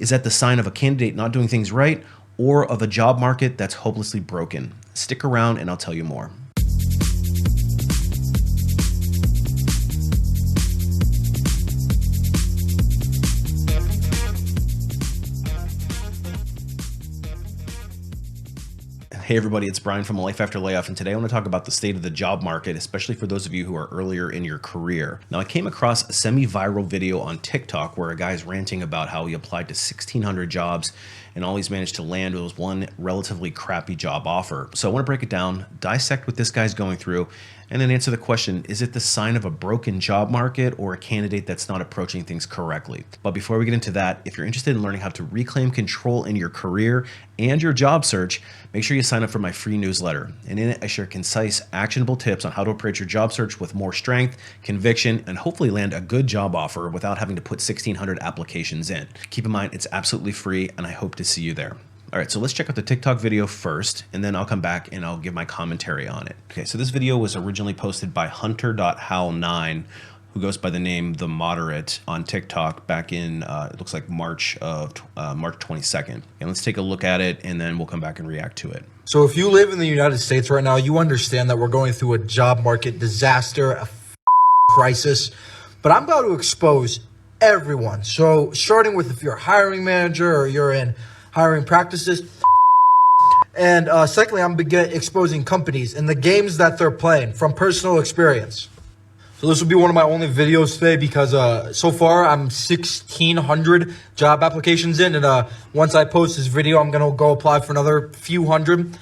Is that the sign of a candidate not doing things right or of a job market that's hopelessly broken? Stick around and I'll tell you more. Hey everybody, it's Brian from Life After Layoff, and today I want to talk about the state of the job market, especially for those of you who are earlier in your career. Now, I came across a semi-viral video on TikTok where a guy's ranting about how he applied to 1,600 jobs and all he's managed to land was one relatively crappy job offer. So I want to break it down, dissect what this guy's going through, and then answer the question, is it the sign of a broken job market or a candidate that's not approaching things correctly? But before we get into that, if you're interested in learning how to reclaim control in your career and your job search, make sure you sign up for my free newsletter. And in it, I share concise, actionable tips on how to approach your job search with more strength, conviction, and hopefully land a good job offer without having to put 1,600 applications in. Keep in mind, it's absolutely free, and I hope to see you there. All right, so let's check out the TikTok video first, and then I'll come back and I'll give my commentary on it. Okay, so this video was originally posted by hunter.howl9, who goes by the name The Moderate on TikTok back in, it looks like March 22nd. And let's take a look at it, and then we'll come back and react to it. So if you live in the United States right now, you understand that we're going through a job market disaster, a crisis, but I'm about to expose everyone. So starting with if you're a hiring manager or you're in hiring practices. And secondly, I'm exposing companies and the games that they're playing from personal experience. So this will be one of my only videos today because so far I'm 1,600 job applications in. And once I post this video, I'm going to go apply for another few hundred.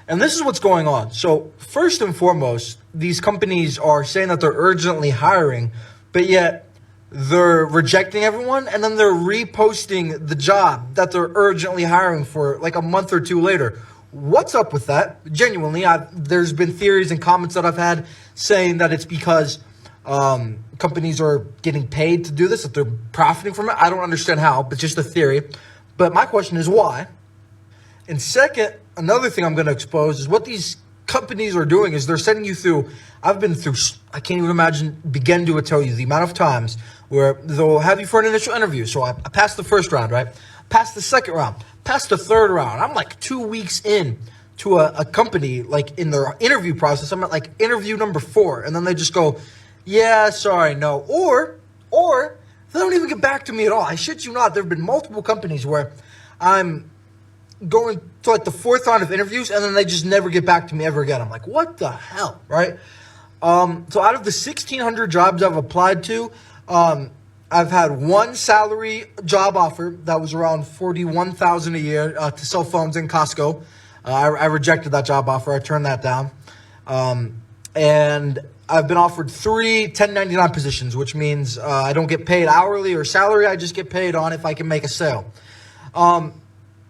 And this is what's going on. So first and foremost, these companies are saying that they're urgently hiring, but yet they're rejecting everyone, and then they're reposting the job that they're urgently hiring for like a month or two later. What's up with that? Genuinely, there's been theories and comments that I've had saying that it's because companies are getting paid to do this, that they're profiting from it. I don't understand how, but just a theory. But my question is why? And second, another thing I'm going to expose is what these companies are doing is they're sending you through. I've been through, I can't even begin to tell you the amount of times where they'll have you for an initial interview. So I passed the first round, right? Passed the second round, passed the third round. I'm like 2 weeks in to a company, like in their interview process. I'm at like interview number 4. And then they just go, yeah, sorry, no. Or they don't even get back to me at all. I shit you not. There have been multiple companies where I'm going to like the 4th round of interviews and then they just never get back to me ever again. I'm like, what the hell, right? So out of the 1,600 jobs I've applied to, I've had one salary job offer that was around $41,000 a year to sell phones in Costco. I rejected that job offer. I turned that down. And I've been offered 3 1099 positions, which means I don't get paid hourly or salary. I just get paid on if I can make a sale.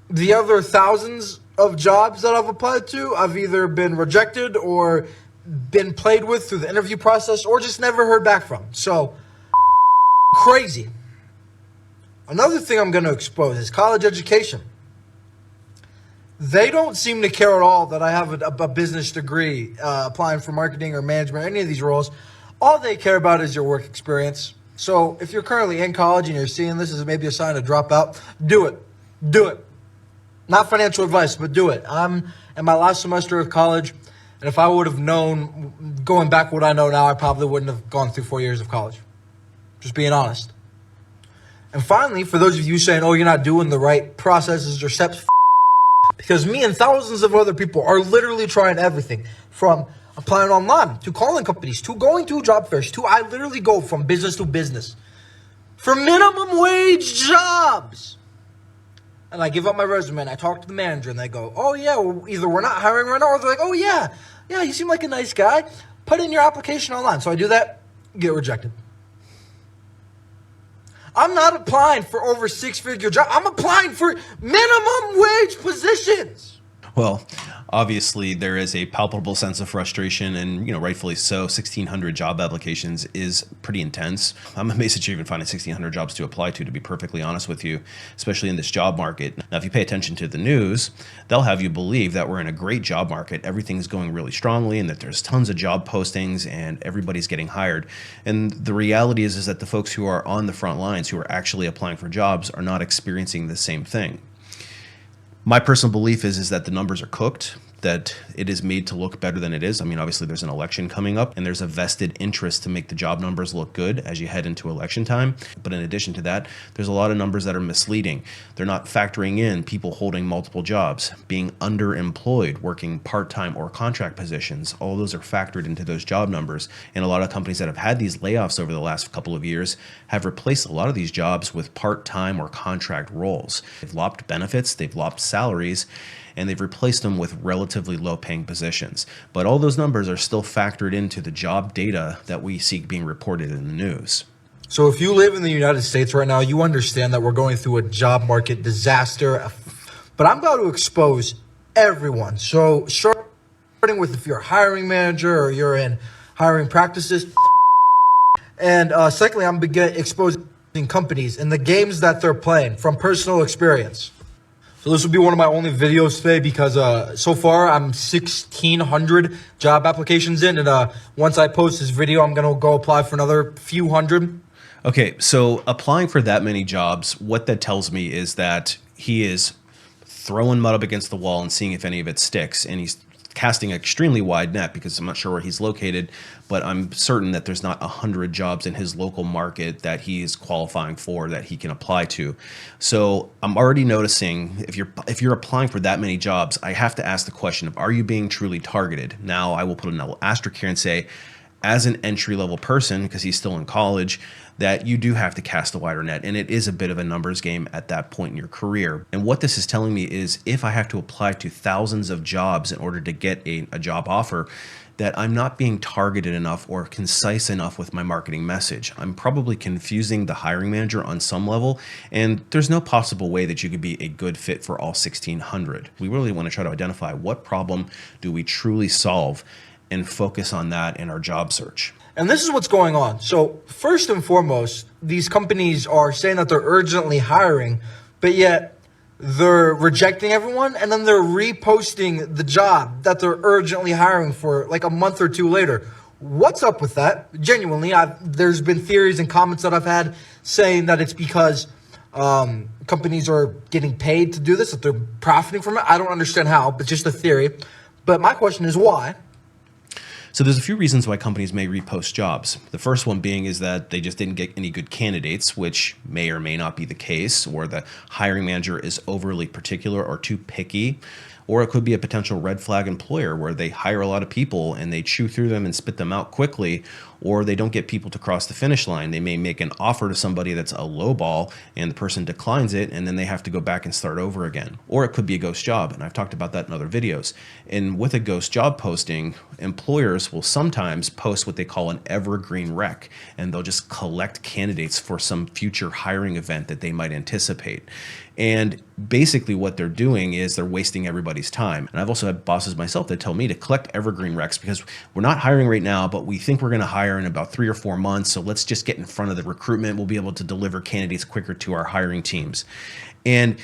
The other thousands of jobs that I've applied to, I've either been rejected or been played with through the interview process or just never heard back from. So crazy. Another thing I'm going to expose is college education. They don't seem to care at all that I have a business degree applying for marketing or management, any of these roles. All they care about is your work experience. So if you're currently in college and you're seeing this as maybe a sign to drop out, do it. Do it. Not financial advice, but do it. I'm in my last semester of college, and if I would have known, going back what I know now, I probably wouldn't have gone through 4 years of college. Just being honest. And finally, for those of you saying, oh, you're not doing the right processes or steps, because me and thousands of other people are literally trying everything from applying online to calling companies to going to job fairs to I literally go from business to business for minimum wage jobs. And I give up my resume and I talk to the manager and they go, oh yeah, well, either we're not hiring right now or they're like, oh yeah, you seem like a nice guy. Put in your application online. So I do that, get rejected. I'm not applying for over 6-figure jobs. I'm applying for minimum wage positions. Well, obviously there is a palpable sense of frustration, and rightfully so. 1,600 job applications is pretty intense. I'm amazed that you're even finding 1,600 jobs to apply to be perfectly honest with you, especially in this job market. Now, if you pay attention to the news, they'll have you believe that we're in a great job market, everything's going really strongly, and that there's tons of job postings and everybody's getting hired. And the reality is that the folks who are on the front lines, who are actually applying for jobs, are not experiencing the same thing. My personal belief is that the numbers are cooked, that it is made to look better than it is. I mean, obviously there's an election coming up and there's a vested interest to make the job numbers look good as you head into election time. But in addition to that, there's a lot of numbers that are misleading. They're not factoring in people holding multiple jobs, being underemployed, working part-time or contract positions. All those are factored into those job numbers. And a lot of companies that have had these layoffs over the last couple of years have replaced a lot of these jobs with part-time or contract roles. They've lopped benefits, they've lopped salaries, and they've replaced them with relatively low-paying positions. But all those numbers are still factored into the job data that we see being reported in the news. So if you live in the United States right now, you understand that we're going through a job market disaster. But I'm about to expose everyone. So starting with if you're a hiring manager or you're in hiring practices. And secondly, I'm exposing companies and the games that they're playing from personal experience. So this will be one of my only videos today because so far I'm 1,600 job applications in, and once I post this video, I'm going to go apply for another few hundred. Okay, so applying for that many jobs, what that tells me is that he is throwing mud up against the wall and seeing if any of it sticks, and he's casting an extremely wide net because I'm not sure where he's located, but I'm certain that there's not 100 jobs in his local market that he is qualifying for that he can apply to. So I'm already noticing if you're applying for that many jobs, I have to ask the question of, are you being truly targeted? Now, I will put an asterisk here and say, as an entry-level person, because he's still in college, that you do have to cast a wider net, and it is a bit of a numbers game at that point in your career. And what this is telling me is if I have to apply to thousands of jobs in order to get a job offer, that I'm not being targeted enough or concise enough with my marketing message. I'm probably confusing the hiring manager on some level, and there's no possible way that you could be a good fit for all 1,600. We really want to try to identify what problem do we truly solve and focus on that in our job search. And this is what's going on. So first and foremost, these companies are saying that they're urgently hiring, but yet they're rejecting everyone, and then they're reposting the job that they're urgently hiring for like a month or two later. What's up with that? Genuinely, there's been theories and comments that I've had saying that it's because companies are getting paid to do this, that they're profiting from it. I don't understand how, but just a theory. But my question is why? So there's a few reasons why companies may repost jobs. The first one being is that they just didn't get any good candidates, which may or may not be the case, or the hiring manager is overly particular or too picky. Or it could be a potential red flag employer where they hire a lot of people and they chew through them and spit them out quickly, or they don't get people to cross the finish line. They may make an offer to somebody that's a low ball and the person declines it, and then they have to go back and start over again. Or it could be a ghost job, and I've talked about that in other videos. And with a ghost job posting, employers will sometimes post what they call an evergreen rec, and they'll just collect candidates for some future hiring event that they might anticipate. And basically what they're doing is they're wasting everybody's time. And I've also had bosses myself that tell me to collect evergreen recs because we're not hiring right now, but we think we're going to hire in about 3 or 4 months. So let's just get in front of the recruitment. We'll be able to deliver candidates quicker to our hiring teams. And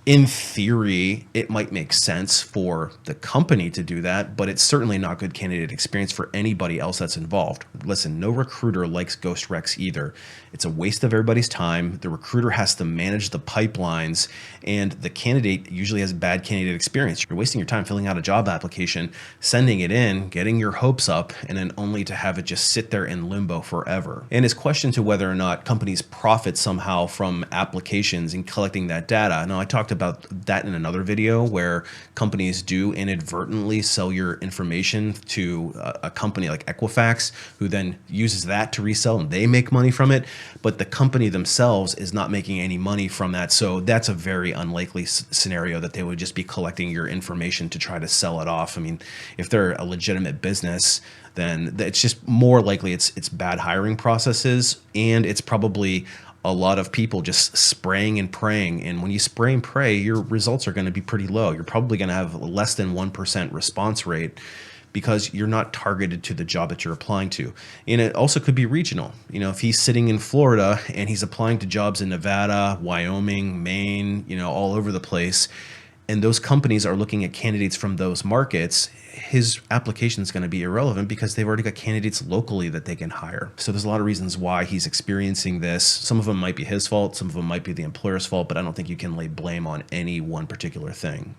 in theory, it might make sense for the company to do that, but it's certainly not good candidate experience for anybody else that's involved. Listen, no recruiter likes ghost recs either. It's a waste of everybody's time. The recruiter has to manage the pipelines, and the candidate usually has bad candidate experience. You're wasting your time filling out a job application, sending it in, getting your hopes up, and then only to have it just sit there in limbo forever. And his question to whether or not companies profit somehow from applications and collecting that data. Now, I talked about that in another video where companies do inadvertently sell your information to a company like Equifax, who then uses that to resell and they make money from it, but the company themselves is not making any money from that. So that's a very unlikely scenario that they would just be collecting your information to try to sell it off. I mean, if they're a legitimate business, then it's just more likely it's bad hiring processes, and it's probably a lot of people just spraying and praying. And when you spray and pray, your results are going to be pretty low. You're probably going to have less than 1% response rate because you're not targeted to the job that you're applying to. And it also could be regional. You know, if he's sitting in Florida and he's applying to jobs in Nevada, Wyoming, Maine, you know, all over the place, and those companies are looking at candidates from those markets, his application is going to be irrelevant because they've already got candidates locally that they can hire. So there's a lot of reasons why he's experiencing this. Some of them might be his fault, some of them might be the employer's fault, but I don't think you can lay blame on any one particular thing.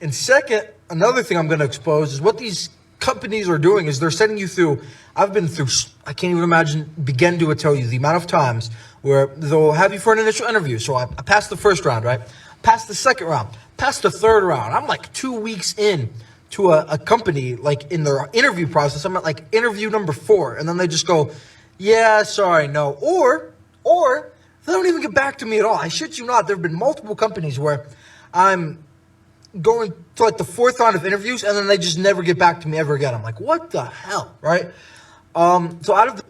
And second, another thing I'm going to expose is what these companies are doing is they're sending you through. I've been through, I can't even begin to tell you the amount of times where they'll have you for an initial interview. So I passed the first round, right? Passed the second round, passed the third round. I'm like 2 weeks in to a company, like in their interview process. I'm at like interview number 4. And then they just go, yeah, sorry, no. Or they don't even get back to me at all. I shit you not. There have been multiple companies where I'm going to like the 4th round of interviews and then they just never get back to me ever again. I'm like, what the hell, right? So out of the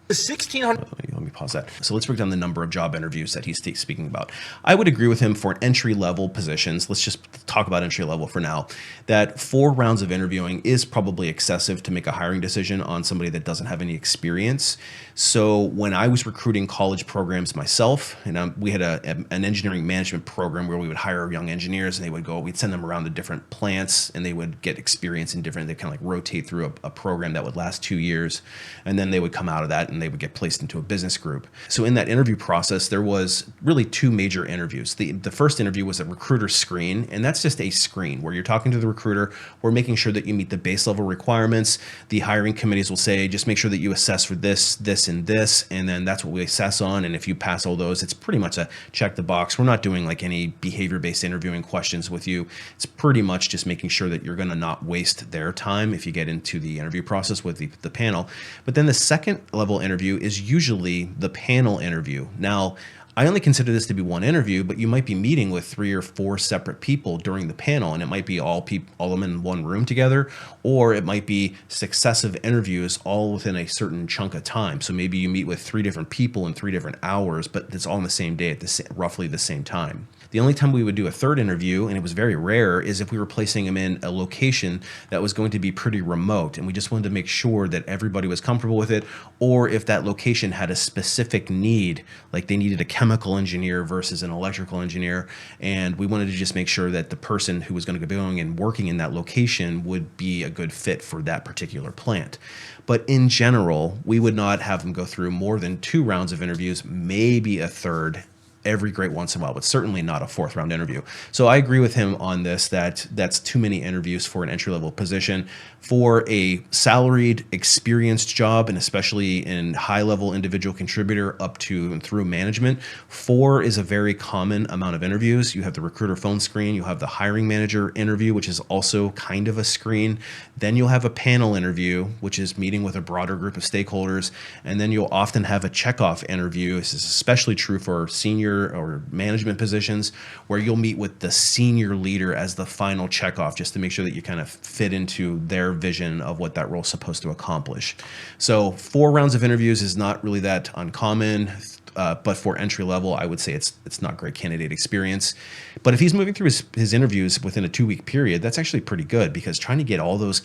1,600. Let me pause that. So let's break down the number of job interviews that he's speaking about. I would agree with him for entry-level positions. Let's just talk about entry-level for now. That 4 rounds of interviewing is probably excessive to make a hiring decision on somebody that doesn't have any experience. So when I was recruiting college programs myself, and we had an engineering management program where we would hire young engineers and we'd send them around the different plants and they would get experience in different, they kind of like rotate through a program that would last 2 years. And then they would come out of that and they would get placed into a business group. So in that interview process, there was really 2 major interviews. The first interview was a recruiter screen, and that's just a screen where you're talking to the recruiter. We're making sure that you meet the base level requirements. The hiring committees will say, just make sure that you assess for this, this, and this, and then that's what we assess on. And if you pass all those, it's pretty much a check the box. We're not doing like any behavior-based interviewing questions with you. It's pretty much just making sure that you're going to not waste their time if you get into the interview process with the panel. But then the second level interview is usually the panel interview. Now, I only consider this to be one interview, but you might be meeting with 3 or 4 separate people during the panel, and it might be all of them in one room together, or it might be successive interviews all within a certain chunk of time. So maybe you meet with 3 different people in 3 different hours, but it's all on the same day at roughly the same time. The only time we would do a third interview, and it was very rare, is if we were placing them in a location that was going to be pretty remote, and we just wanted to make sure that everybody was comfortable with it, or if that location had a specific need, like they needed a chemical engineer versus an electrical engineer, and we wanted to just make sure that the person who was going to be going and working in that location would be a good fit for that particular plant. But in general, we would not have them go through more than 2 rounds of interviews, maybe a third, every great once in a while, but certainly not a 4th round interview. So I agree with him on this, that that's too many interviews for an entry-level position. For a salaried, experienced job, and especially in high-level individual contributor up to and through management, 4 is a very common amount of interviews. You have the recruiter phone screen, you'll have the hiring manager interview, which is also kind of a screen. Then you'll have a panel interview, which is meeting with a broader group of stakeholders. And then you'll often have a checkoff interview. This is especially true for senior or management positions, where you'll meet with the senior leader as the final checkoff, just to make sure that you kind of fit into their vision of what that role is supposed to accomplish. So 4 rounds of interviews is not really that uncommon. But for entry level, I would say it's not great candidate experience. But if he's moving through his interviews within a 2-week period, that's actually pretty good, because trying to get all those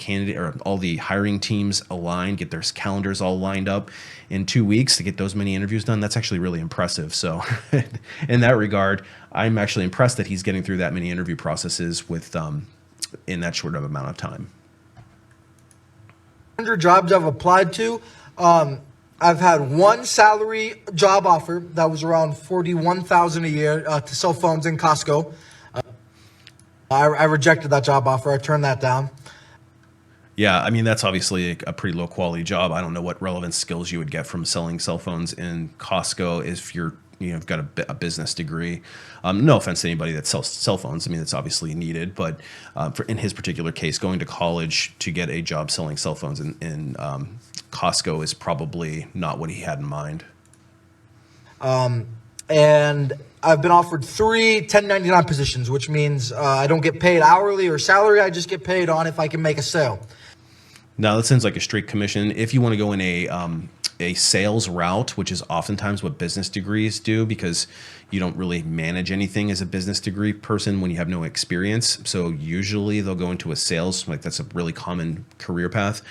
all the hiring teams aligned, get their calendars all lined up in 2 weeks to get those many interviews done, that's actually really impressive. So in that regard, I'm actually impressed that he's getting through that many interview processes with in that short of amount of time. 100 jobs I've applied to. I've had 1 salary job offer that was around $41,000 a year to sell phones in Costco. I rejected that job offer. I turned that down. Yeah, I mean, that's obviously a pretty low quality job. I don't know what relevant skills you would get from selling cell phones in Costco if you've got a business degree. No offense to anybody that sells cell phones. I mean, it's obviously needed, but in his particular case, going to college to get a job selling cell phones in Costco is probably not what he had in mind. And I've been offered 3 1099 positions, which means I don't get paid hourly or salary. I just get paid on if I can make a sale. Now that sounds like a straight commission. If you want to go in a sales route, which is oftentimes what business degrees do, because you don't really manage anything as a business degree person when you have no experience. So usually they'll go into a sales, like that's a really common career path.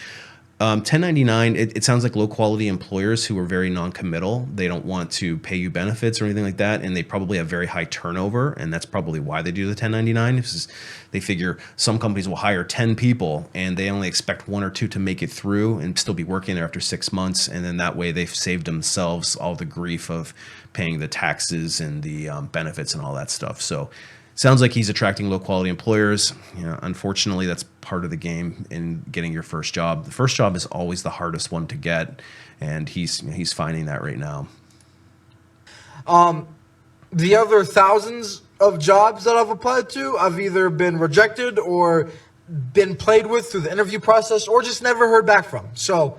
1099, it sounds like low quality employers who are very non-committal. They don't want to pay you benefits or anything like that. And they probably have very high turnover. And that's probably why they do the 1099. They figure some companies will hire 10 people and they only expect one or two to make it through and still be working there after 6 months. And then that way they've saved themselves all the grief of paying the taxes and the benefits and all that stuff. So sounds like he's attracting low quality employers. Unfortunately, that's part of the game in getting your first job. The first job is always the hardest one to get, and he's finding that right now. The other thousands of jobs that I've applied to, I've either been rejected or been played with through the interview process or just never heard back from. So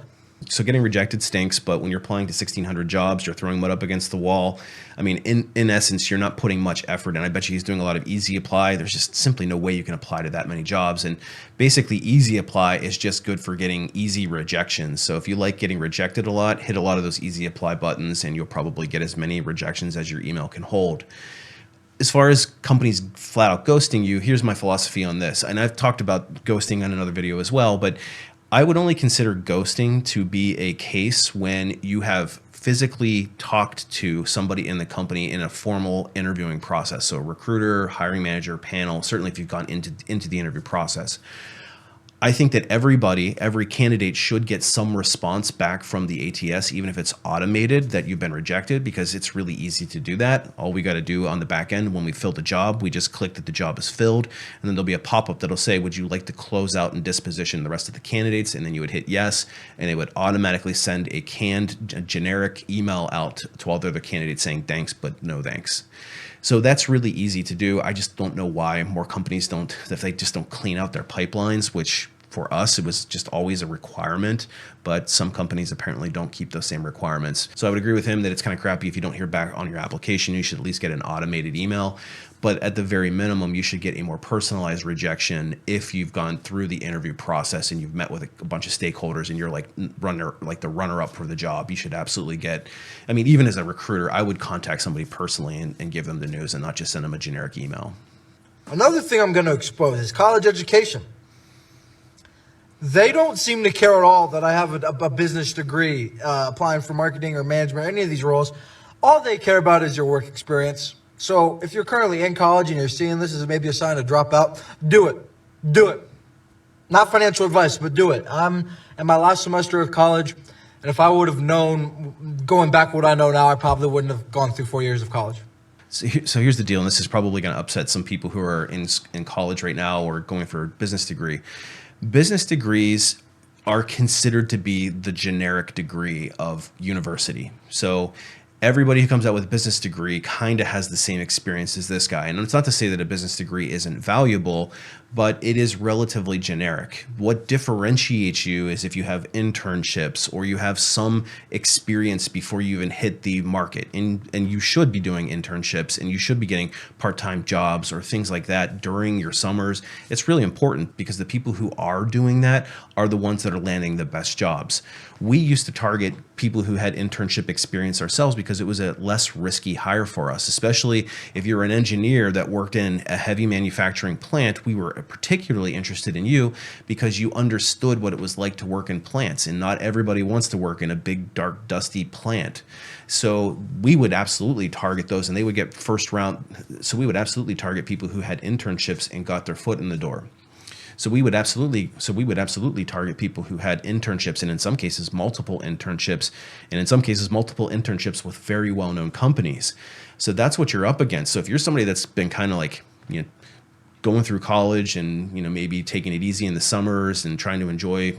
getting rejected stinks, but when you're applying to 1,600 jobs, you're throwing mud up against the wall. I mean, in essence, you're not putting much effort, and I bet you he's doing a lot of easy apply. There's just simply no way you can apply to that many jobs. And basically, easy apply is just good for getting easy rejections. So if you like getting rejected a lot, hit a lot of those easy apply buttons, and you'll probably get as many rejections as your email can hold. As far as companies flat out ghosting you, here's my philosophy on this. And I've talked about ghosting on another video as well, but I would only consider ghosting to be a case when you have physically talked to somebody in the company in a formal interviewing process. So recruiter, hiring manager, panel, certainly if you've gone into the interview process. I think that every candidate should get some response back from the ATS, even if it's automated, that you've been rejected, because it's really easy to do that. All we got to do on the back end when we fill the job, we just click that the job is filled, and then there'll be a pop-up that'll say, would you like to close out and disposition the rest of the candidates? And then you would hit yes, and they would automatically send a generic email out to all the other candidates saying thanks, but no thanks. So that's really easy to do. I just don't know why more companies don't, if they just don't clean out their pipelines, which for us, it was just always a requirement, but some companies apparently don't keep those same requirements. So I would agree with him that it's kind of crappy if you don't hear back on your application. You should at least get an automated email, but at the very minimum, you should get a more personalized rejection if you've gone through the interview process and you've met with a bunch of stakeholders and you're like the runner-up for the job. You should absolutely get, I mean, even as a recruiter, I would contact somebody personally and give them the news and not just send them a generic email. another thing I'm going to expose is college education. They don't seem to care at all that I have a business degree, applying for marketing or management, any of these roles. All they care about is your work experience. So if you're currently in college and you're seeing this as maybe a sign to drop out, do it. Do it. Not financial advice, but do it. I'm in my last semester of college, and if I would have known, going back what I know now, I probably wouldn't have gone through 4 years of college. So here's the deal, and this is probably going to upset some people who are in college right now or going for a business degree. Business degrees are considered to be the generic degree of university. So everybody who comes out with a business degree kind of has the same experience as this guy. And it's not to say that a business degree isn't valuable, but it is relatively generic. What differentiates you is if you have internships or you have some experience before you even hit the market. And you should be doing internships and you should be getting part-time jobs or things like that during your summers. It's really important because the people who are doing that are the ones that are landing the best jobs. We used to target people who had internship experience ourselves because it was a less risky hire for us, especially if you're an engineer that worked in a heavy manufacturing plant. We were particularly interested in you because you understood what it was like to work in plants, and not everybody wants to work in a big, dark, dusty plant. So we would absolutely target those, and they would get first round. So we would absolutely target people who had internships and got their foot in the door. So we would absolutely target people who had internships, and in some cases multiple internships, and in some cases multiple internships with very well-known companies. So that's what you're up against. So if you're somebody that's been kind of like, going through college and, maybe taking it easy in the summers and trying to enjoy,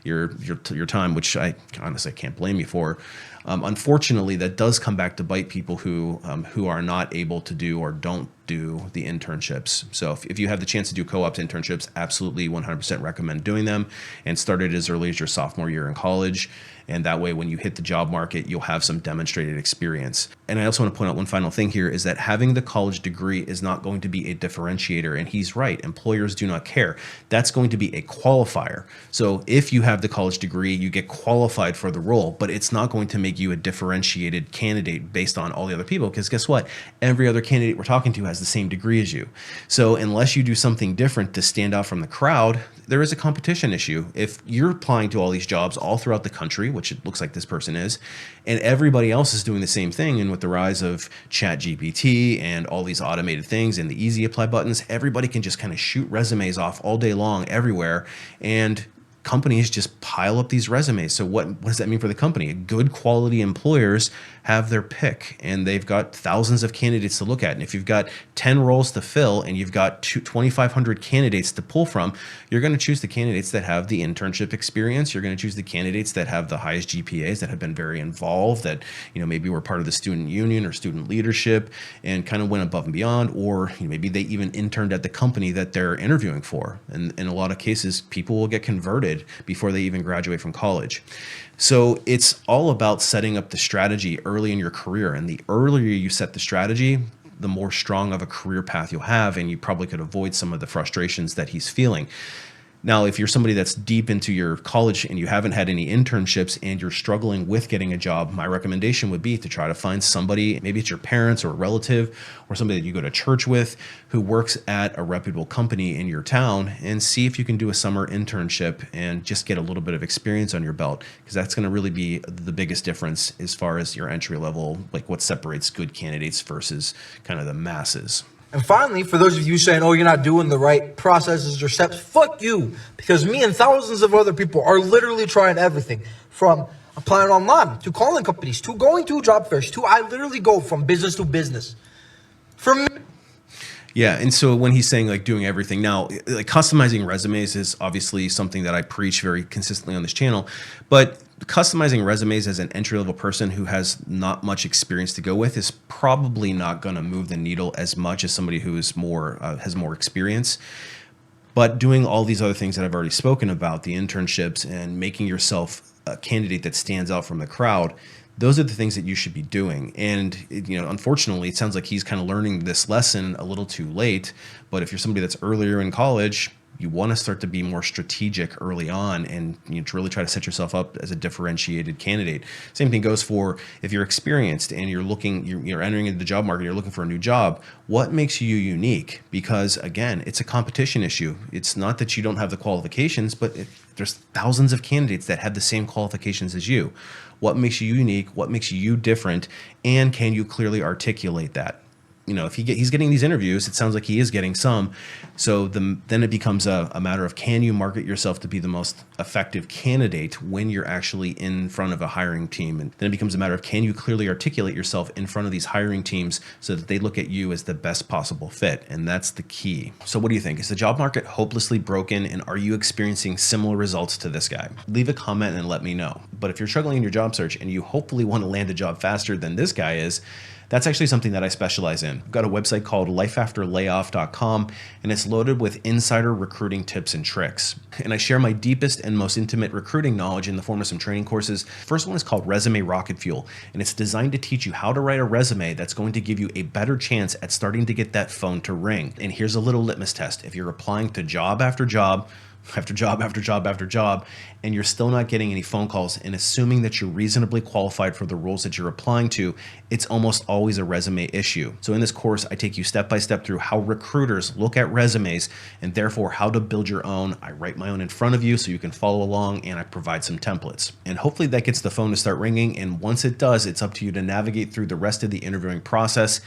your time, which I honestly can't blame you for. Unfortunately, that does come back to bite people who are not able to do or don't do the internships. So if you have the chance to do co-op internships, absolutely 100% recommend doing them, and start it as early as your sophomore year in college. And that way, when you hit the job market, you'll have some demonstrated experience. And I also want to point out one final thing here is that having the college degree is not going to be a differentiator. And he's right. Employers do not care. That's going to be a qualifier. So if you have the college degree, you get qualified for the role, but it's not going to make you a differentiated candidate based on all the other people. Because guess what? Every other candidate we're talking to has the same degree as you. So unless you do something different to stand out from the crowd, there is a competition issue. If you're applying to all these jobs all throughout the country, which it looks like this person is, and everybody else is doing the same thing, and with the rise of ChatGPT and all these automated things and the easy apply buttons, everybody can just kind of shoot resumes off all day long everywhere, and companies just pile up these resumes. So what does that mean for the company? Good quality employers have their pick, and they've got thousands of candidates to look at. And if you've got 10 roles to fill and you've got 2,500 candidates to pull from, you're going to choose the candidates that have the internship experience. You're going to choose the candidates that have the highest GPAs, that have been very involved, that maybe were part of the student union or student leadership and kind of went above and beyond, or maybe they even interned at the company that they're interviewing for. And in a lot of cases, people will get converted before they even graduate from college. So it's all about setting up the strategy early in your career. And the earlier you set the strategy, the more strong of a career path you'll have, and you probably could avoid some of the frustrations that he's feeling. Now, if you're somebody that's deep into your college and you haven't had any internships and you're struggling with getting a job, my recommendation would be to try to find somebody, maybe it's your parents or a relative or somebody that you go to church with, who works at a reputable company in your town, and see if you can do a summer internship and just get a little bit of experience on your belt, because that's going to really be the biggest difference as far as your entry level, like what separates good candidates versus kind of the masses. And finally, for those of you saying, oh, you're not doing the right processes or steps, fuck you. Because me and thousands of other people are literally trying everything from applying online to calling companies to going to job fairs to I literally go from business to business. For me. Yeah, and so when he's saying like doing everything now, like customizing resumes is obviously something that I preach very consistently on this channel, but customizing resumes as an entry-level person who has not much experience to go with is probably not going to move the needle as much as somebody who is more has more experience. But doing all these other things that I've already spoken about, the internships and making yourself a candidate that stands out from the crowd, those are the things that you should be doing. And, unfortunately, it sounds like he's kind of learning this lesson a little too late. But if you're somebody that's earlier in college, you want to start to be more strategic early on and to really try to set yourself up as a differentiated candidate. Same thing goes for if you're experienced and you're entering into the job market, you're looking for a new job. What makes you unique? Because again, it's a competition issue. It's not that you don't have the qualifications, but there's thousands of candidates that have the same qualifications as you. What makes you unique? What makes you different? And can you clearly articulate that? If he's getting these interviews, it sounds like he is getting some. So then it becomes a matter of, can you market yourself to be the most effective candidate when you're actually in front of a hiring team? And then it becomes a matter of, can you clearly articulate yourself in front of these hiring teams so that they look at you as the best possible fit? And that's the key. So what do you think? Is the job market hopelessly broken, and are you experiencing similar results to this guy? Leave a comment and let me know. But if you're struggling in your job search and you hopefully want to land a job faster than this guy is, that's actually something that I specialize in. I've got a website called lifeafterlayoff.com, and it's loaded with insider recruiting tips and tricks. And I share my deepest and most intimate recruiting knowledge in the form of some training courses. First one is called Resume Rocketfuel, and it's designed to teach you how to write a resume that's going to give you a better chance at starting to get that phone to ring. And here's a little litmus test. If you're applying to job after job, after job after job after job, and you're still not getting any phone calls, and assuming that you're reasonably qualified for the roles that you're applying to, it's almost always a resume issue. So in this course, I take you step by step through how recruiters look at resumes and therefore how to build your own. I write my own in front of you so you can follow along, and I provide some templates. And hopefully that gets the phone to start ringing. And once it does, it's up to you to navigate through the rest of the interviewing process.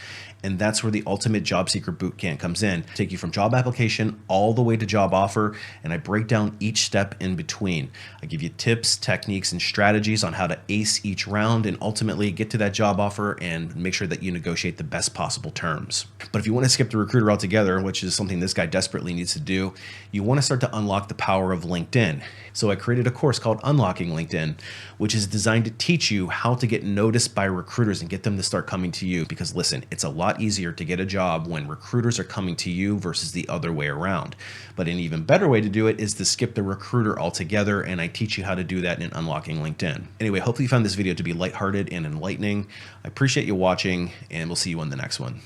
And that's where the ultimate Job Seeker Bootcamp comes in. Take you from job application all the way to job offer, and I break break down each step in between. I give you tips, techniques, and strategies on how to ace each round and ultimately get to that job offer and make sure that you negotiate the best possible terms. But if you want to skip the recruiter altogether, which is something this guy desperately needs to do, you want to start to unlock the power of LinkedIn. So I created a course called Unlocking LinkedIn, which is designed to teach you how to get noticed by recruiters and get them to start coming to you. Because listen, it's a lot easier to get a job when recruiters are coming to you versus the other way around. But an even better way to do it is to skip the recruiter altogether, and I teach you how to do that in Unlocking LinkedIn. Anyway, hopefully you found this video to be lighthearted and enlightening. I appreciate you watching, and we'll see you on the next one.